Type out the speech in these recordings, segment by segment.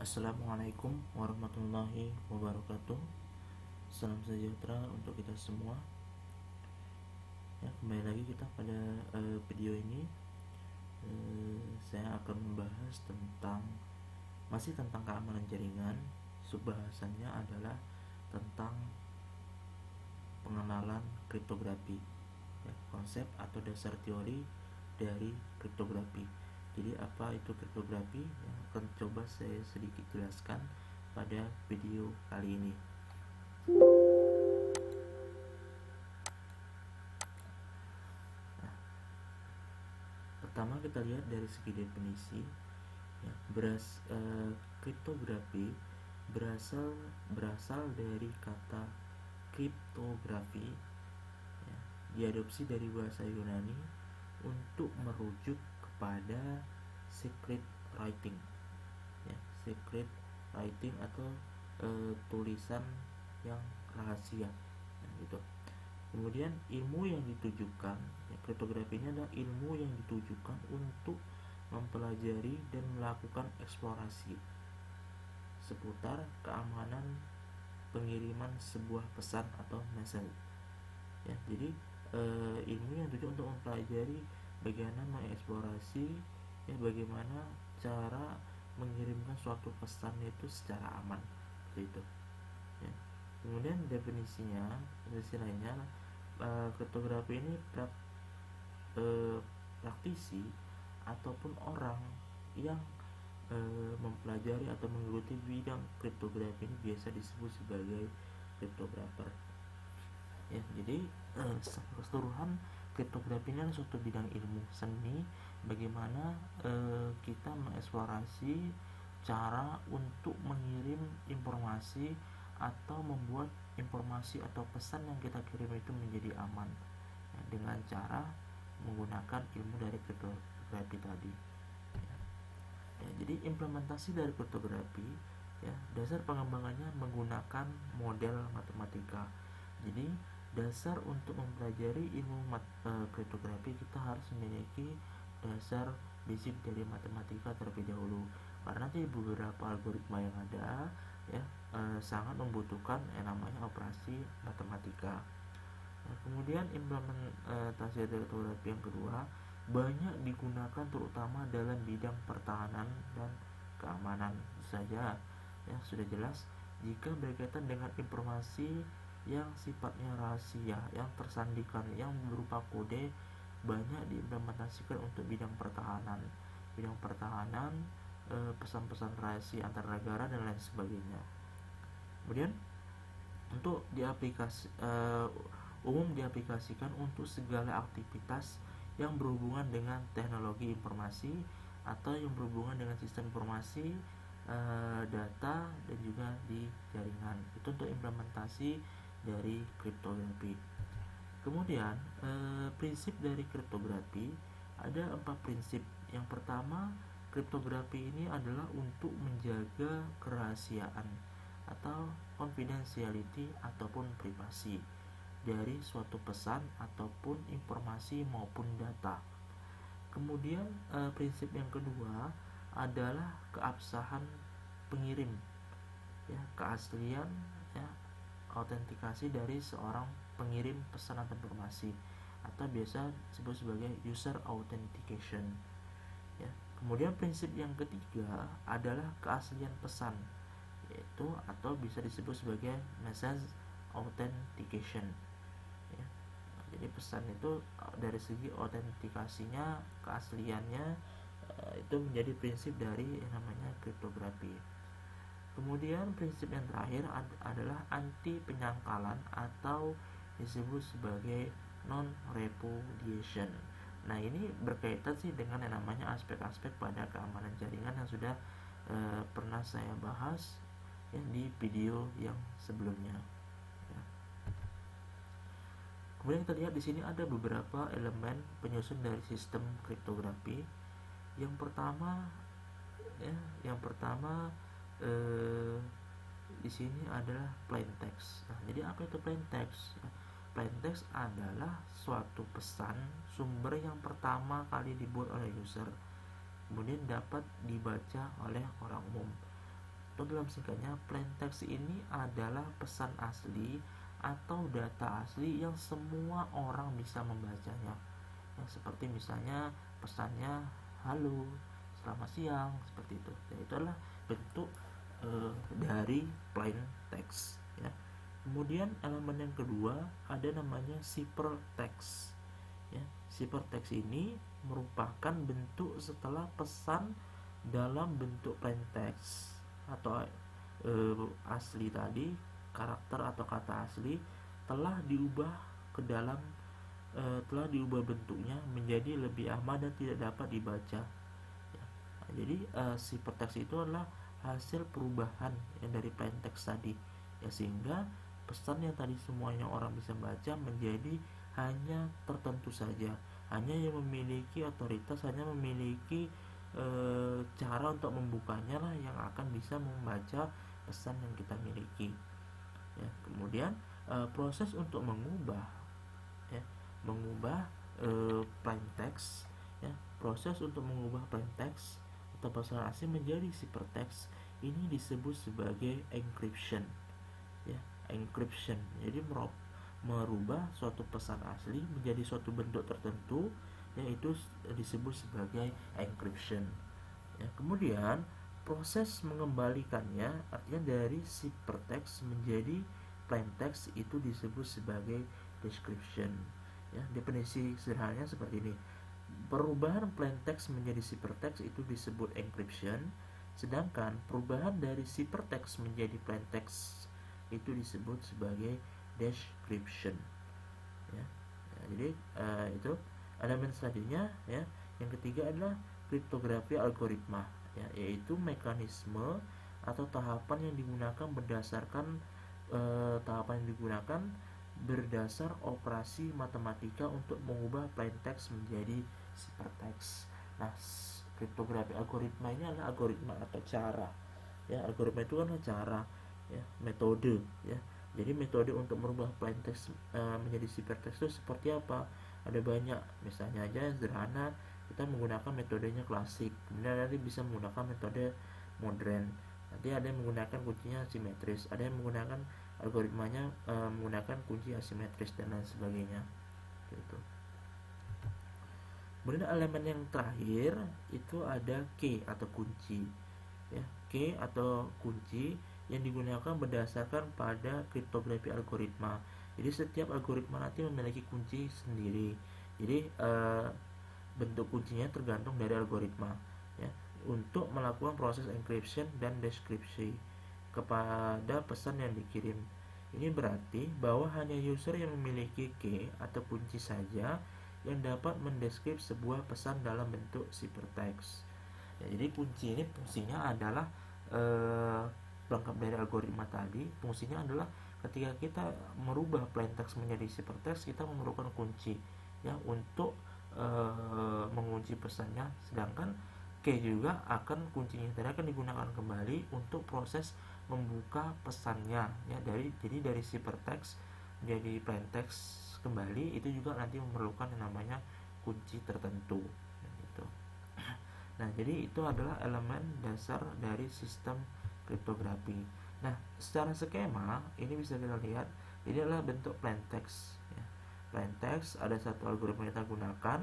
Assalamualaikum warahmatullahi wabarakatuh. Salam sejahtera untuk kita semua. Ya, kembali lagi kita pada video ini. Saya akan membahas masih tentang keamanan jaringan. Subbahasannya adalah tentang pengenalan kriptografi. Ya, konsep atau dasar teori dari kriptografi. Jadi apa itu kriptografi? Yang akan coba saya sedikit jelaskan pada video kali ini. Pertama kita lihat dari segi definisi. Ya, kriptografi berasal dari kata kriptografi. Ya, diadopsi dari bahasa Yunani untuk merujuk kepada secret writing. Ya, secret writing atau tulisan yang rahasia. Ya, gitu. Kemudian ilmu yang ditujukan, ya, kriptografi ini adalah ilmu yang ditujukan untuk mempelajari dan melakukan eksplorasi seputar keamanan pengiriman sebuah pesan atau message. Ya, jadi ilmu yang ditujukan untuk mempelajari bagaimana mengeksplorasi, ya, bagaimana cara mengirimkan suatu pesan itu secara aman, seperti itu. Ya. Kemudian definisi lainnya, kriptografi ini praktisi ataupun orang yang mempelajari atau menggeluti bidang kriptografi ini biasa disebut sebagai kriptografer. Ya, jadi keseluruhan kriptografi ini adalah suatu bidang ilmu seni bagaimana kita mengeksplorasi cara untuk mengirim informasi atau membuat informasi atau pesan yang kita kirim itu menjadi aman, ya, dengan cara menggunakan ilmu dari kriptografi tadi. Ya, jadi implementasi dari kriptografi, ya, dasar pengembangannya menggunakan model matematika. Jadi dasar untuk mempelajari ilmu kriptografi kita harus memiliki dasar basic dari matematika terlebih dahulu, karena nanti beberapa algoritma yang ada, ya, sangat membutuhkan yang namanya operasi matematika. Nah, kemudian implementasi kriptografi yang kedua banyak digunakan terutama dalam bidang pertahanan dan keamanan saja. Ya, sudah jelas jika berkaitan dengan informasi yang sifatnya rahasia, yang tersandikan, yang berupa kode, banyak diimplementasikan untuk bidang pertahanan, pesan-pesan rahasia antar negara dan lain sebagainya. Kemudian untuk umum diaplikasikan untuk segala aktivitas yang berhubungan dengan teknologi informasi atau yang berhubungan dengan sistem informasi, data, dan juga di jaringan. Itu untuk implementasi dari kriptografi. Kemudian prinsip dari kriptografi ada 4 prinsip. Yang pertama, kriptografi ini adalah untuk menjaga kerahasiaan atau confidentiality ataupun privasi dari suatu pesan ataupun informasi maupun data. Kemudian prinsip yang kedua adalah keabsahan pengirim, ya, keaslian, ya, autentikasi dari seorang pengirim pesan atau informasi, atau biasa disebut sebagai user authentication. Ya. Kemudian prinsip yang ketiga adalah keaslian pesan, yaitu atau bisa disebut sebagai message authentication. Ya. Jadi pesan itu dari segi autentikasinya, keasliannya, itu menjadi prinsip dari yang namanya kriptografi. Kemudian prinsip yang terakhir adalah anti penyangkalan atau disebut sebagai non repudiation. Nah, ini berkaitan sih dengan yang namanya aspek-aspek pada keamanan jaringan yang sudah pernah saya bahas, ya, di video yang sebelumnya. Ya. Kemudian kita lihat di sini ada beberapa elemen penyusun dari sistem kriptografi. Yang pertama, di sini adalah plain text. Nah, jadi apa itu plain text? Plain text adalah suatu pesan sumber yang pertama kali dibuat oleh user, kemudian dapat dibaca oleh orang umum. atau dalam singkatnya plain text ini adalah pesan asli atau data asli yang semua orang bisa membacanya. Ya, seperti misalnya pesannya halo, selamat siang, seperti itu. Ya, itu adalah bentuk dari plain text. Ya. Kemudian elemen yang kedua ada namanya ciphertext. Ya, ciphertext ini merupakan bentuk setelah pesan dalam bentuk plain text atau asli tadi, karakter atau kata asli telah diubah ke dalam telah diubah bentuknya menjadi lebih aman dan tidak dapat dibaca. Ya. Nah, jadi ciphertext itu adalah hasil perubahan yang dari plain text tadi, ya, sehingga pesan yang tadi semuanya orang bisa baca menjadi hanya tertentu saja, hanya yang memiliki otoritas, hanya memiliki cara untuk membukanya lah yang akan bisa membaca pesan yang kita miliki. Ya, kemudian proses untuk mengubah plain text, ya, proses untuk mengubah plain text atau pesan asli menjadi ciphertext ini disebut sebagai encryption. Ya, encryption. Jadi merubah suatu pesan asli menjadi suatu bentuk tertentu, yaitu disebut sebagai encryption. Ya, kemudian proses mengembalikannya, artinya dari ciphertext menjadi plain text, itu disebut sebagai description. Ya, definisi sederhananya seperti ini. Perubahan plain text menjadi ciphertext itu disebut encryption, sedangkan perubahan dari ciphertext menjadi plain text itu disebut sebagai description. Ya, jadi itu elemen selanjutnya. Ya, yang ketiga adalah kriptografi algoritma, ya, yaitu mekanisme atau tahapan yang digunakan berdasar operasi matematika untuk mengubah plain text menjadi ciphertext. Nah, kriptografi algoritma ini adalah algoritma atau cara. Ya, algoritma itu kan cara, ya, metode, ya. Jadi metode untuk merubah plain text menjadi ciphertext itu seperti apa? Ada banyak. Misalnya aja yang sederhana, kita menggunakan metodenya klasik. Kemudian nanti bisa menggunakan metode modern. Nanti ada yang menggunakan kuncinya simetris, ada yang menggunakan algoritmanya menggunakan kunci asimetris dan lain sebagainya. Gitu. Kemudian elemen yang terakhir itu ada key atau kunci. Ya, key atau kunci yang digunakan berdasarkan pada kriptografi algoritma. Jadi setiap algoritma nanti memiliki kunci sendiri. Jadi bentuk kuncinya tergantung dari algoritma, ya, untuk melakukan proses encryption dan deskripsi kepada pesan yang dikirim. Ini berarti bahwa hanya user yang memiliki key atau kunci saja yang dapat mendeskrip sebuah pesan dalam bentuk ciphertext. Ya, jadi kunci ini fungsinya adalah pelengkap dari algoritma tadi. Fungsinya adalah ketika kita merubah plain text menjadi ciphertext, kita memerlukan kunci, ya, untuk mengunci pesannya. Sedangkan key juga kuncinya tadi akan digunakan kembali untuk proses membuka pesannya, ya, jadi dari ciphertext menjadi plain text kembali itu juga nanti memerlukan yang namanya kunci tertentu, gitu. Nah, jadi itu adalah elemen dasar dari sistem kriptografi. Nah, secara skema ini bisa kita lihat, ini adalah bentuk plain text, ya. Plain text ada satu algoritma yang kita gunakan,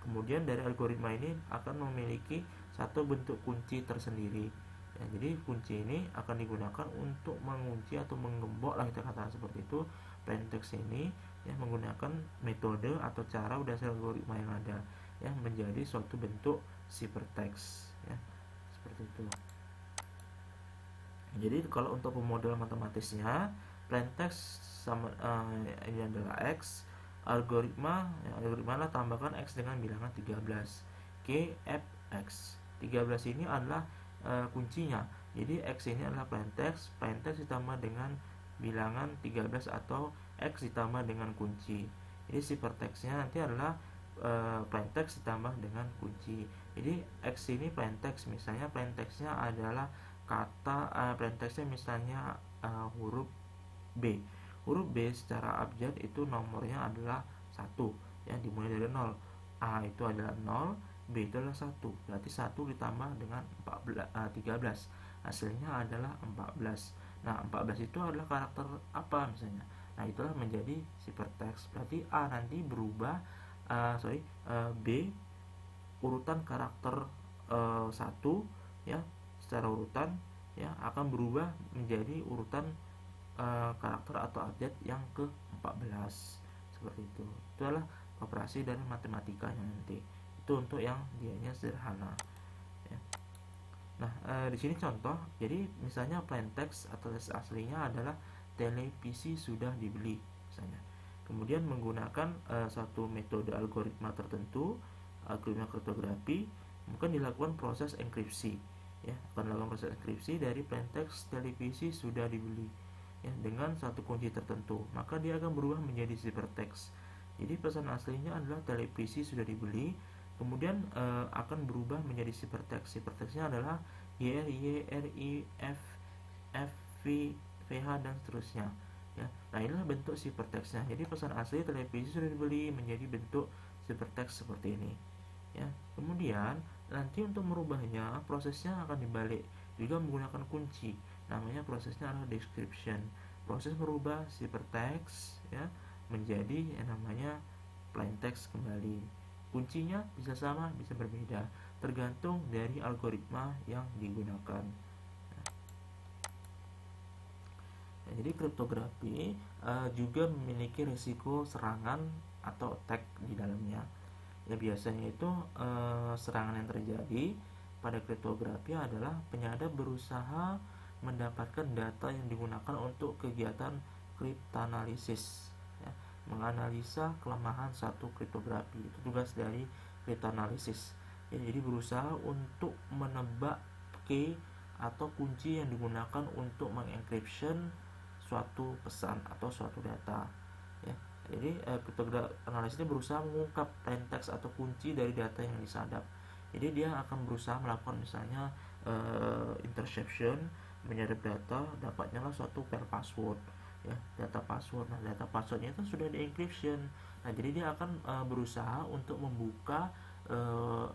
kemudian dari algoritma ini akan memiliki satu bentuk kunci tersendiri. Ya, jadi kunci ini akan digunakan untuk mengunci atau menggembok lah, kita katakan seperti itu, plain text ini, ya, menggunakan metode atau cara berdasarkan algoritma yang ada, ya, menjadi suatu bentuk ciphertext, ya, seperti itu. Jadi kalau untuk pemodelan matematisnya, plain text sama ini adalah x, algoritma lah tambahkan x dengan bilangan 13, k f x. 13 ini adalah kuncinya. Jadi x ini adalah plain text ditambah dengan bilangan 13 atau x ditambah dengan kunci. Jadi ciphertextnya nanti adalah plain text ditambah dengan kunci. Jadi x ini plain text, misalnya plain textnya adalah kata plain textnya misalnya huruf B. Huruf B secara abjad itu nomornya adalah 1, ya, dimulai dari 0. A itu adalah 0, B itu adalah 1. Berarti 1 ditambah dengan 13 hasilnya adalah 14. Nah, 14 itu adalah karakter apa misalnya. Nah, itulah menjadi ciphertext. Berarti A nanti berubah B urutan karakter 1 ya, secara urutan ya akan berubah menjadi urutan karakter atau update yang ke-14 seperti itu. Itu adalah operasi dari matematikanya nanti. Itu untuk yang dianya sederhana ya. Nah, di sini contoh. Jadi misalnya plain text atau teks aslinya adalah televisi sudah dibeli misalnya. Kemudian menggunakan satu metode algoritma tertentu, algoritma kriptografi, mungkin dilakukan proses enkripsi ya, akan dilakukan proses enkripsi dari plain text televisi sudah dibeli ya dengan satu kunci tertentu, maka dia akan berubah menjadi ciphertext. Jadi pesan aslinya adalah televisi sudah dibeli, kemudian akan berubah menjadi ciphertext. Ciphertextnya adalah GR, Y, R, I, F, F, V, VH dan seterusnya ya. Nah, inilah bentuk ciphertextnya. Jadi pesan asli televisi sudah dibeli menjadi bentuk ciphertext seperti ini ya. Kemudian nanti untuk merubahnya prosesnya akan dibalik juga menggunakan kunci, namanya prosesnya adalah description. Proses merubah ciphertext ya menjadi yang namanya plain text kembali. Kuncinya bisa sama bisa berbeda tergantung dari algoritma yang digunakan. Nah, jadi kriptografi juga memiliki risiko serangan atau attack di dalamnya. Ya, biasanya itu serangan yang terjadi pada kriptografi adalah penyadap berusaha mendapatkan data yang digunakan untuk kegiatan kriptanalisis ya, menganalisa kelemahan satu kriptografi. Itu tugas dari kriptanalisis ya, jadi berusaha untuk menebak key atau kunci yang digunakan untuk mengencryption suatu pesan atau suatu data ya. Jadi kriptoanalisis ini berusaha mengungkap plain text atau kunci dari data yang disadap. Jadi dia akan berusaha melakukan misalnya interception, menyadap data, dapatnya lah suatu pair password ya, data password. Nah, data passwordnya itu sudah di encryption. Nah, jadi dia akan berusaha untuk membuka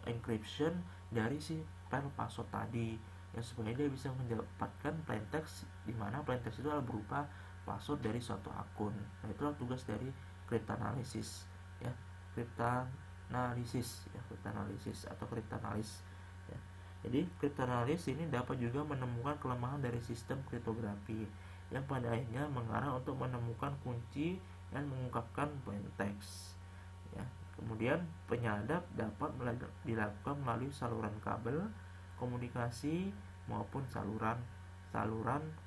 encryption dari si pair password tadi ya, supaya dia bisa mendapatkan plain text, di mana plain text itu adalah berupa password dari suatu akun. Nah, itulah tugas dari kriptanalisis ya, kriptanalisis atau kriptanalis ya. Jadi kriptanalis ini dapat juga menemukan kelemahan dari sistem kriptografi yang pada akhirnya mengarah untuk menemukan kunci dan mengungkapkan plain text ya. Kemudian penyadap dapat dilakukan melalui saluran kabel komunikasi maupun saluran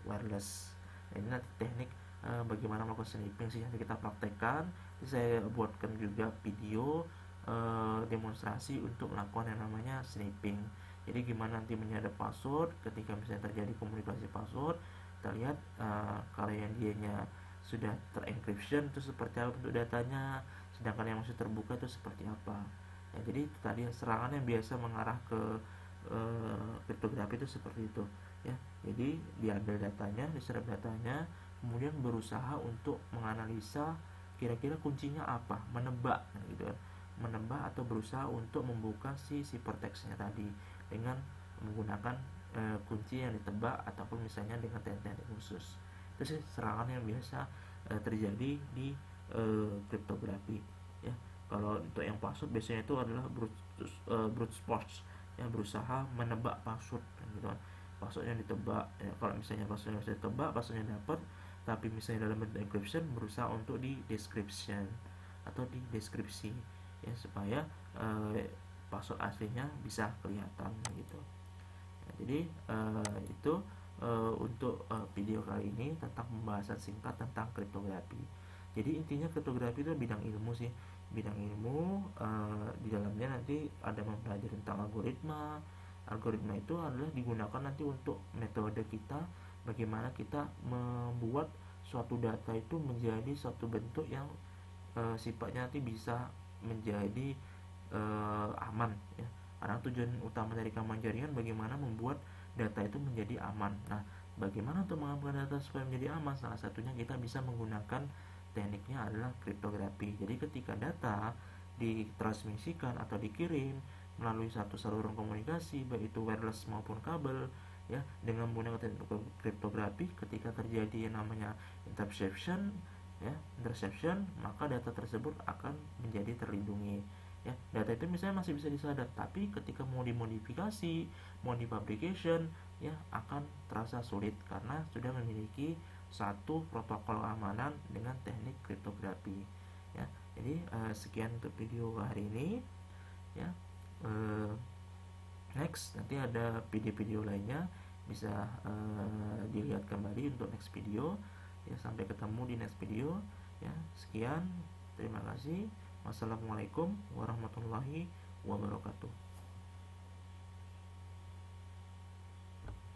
wireless. Nah, ini nanti teknik bagaimana melakukan sniping sih nanti kita praktekkan. Jadi saya buatkan juga video demonstrasi untuk melakukan yang namanya sniping. Jadi gimana nanti menyadap password ketika misalnya terjadi komunikasi password. Kita lihat kalau yang dianya sudah terencryption itu seperti apa bentuk datanya, sedangkan yang masih terbuka itu seperti apa ya. Jadi itu tadi serangan yang biasa mengarah ke kriptografi itu seperti itu ya. Jadi diambil datanya, diserap datanya, kemudian berusaha untuk menganalisa kira-kira kuncinya apa, menebak gitu kan, menebak atau berusaha untuk membuka si ciphertextnya tadi dengan menggunakan kunci yang ditebak ataupun misalnya dengan teknik khusus. Itu sih serangan yang biasa terjadi di kriptografi ya. Kalau untuk yang password biasanya itu adalah brute force yang berusaha menebak password gitu kan. Passwordnya ditebak ya, kalau misalnya passwordnya bisa ditebak, passwordnya dapat, tapi misalnya dalam bentuk encryption berusaha untuk di description atau di deskripsi ya, supaya password aslinya bisa kelihatan gitu ya. Jadi itu untuk video kali ini tentang pembahasan singkat tentang kriptografi. Jadi intinya kriptografi itu bidang ilmu sih, bidang ilmu di dalamnya nanti ada mempelajari tentang algoritma. Algoritma itu adalah digunakan nanti untuk metode kita, bagaimana kita membuat suatu data itu menjadi suatu bentuk yang sifatnya nanti bisa menjadi aman ya. Karena tujuan utama dari keamanan jaringan bagaimana membuat data itu menjadi aman. Nah, bagaimana untuk mengamankan data supaya menjadi aman? Salah satunya kita bisa menggunakan tekniknya adalah kriptografi. Jadi ketika data ditransmisikan atau dikirim melalui satu saluran komunikasi, baik itu wireless maupun kabel, ya. Dengan menggunakan teknik kriptografi, ketika terjadi yang namanya interception, ya, maka data tersebut akan menjadi terlindungi, ya. Data itu misalnya masih bisa disadap, tapi ketika mau dimodifikasi, mau dipublication, ya, akan terasa sulit karena sudah memiliki satu protokol keamanan dengan teknik kriptografi, ya. Jadi sekian untuk video hari ini, ya. Next, nanti ada video-video lainnya, bisa dilihat kembali untuk next video, ya. Sampai ketemu di next video, ya. Sekian, terima kasih. Wassalamualaikum warahmatullahi wabarakatuh.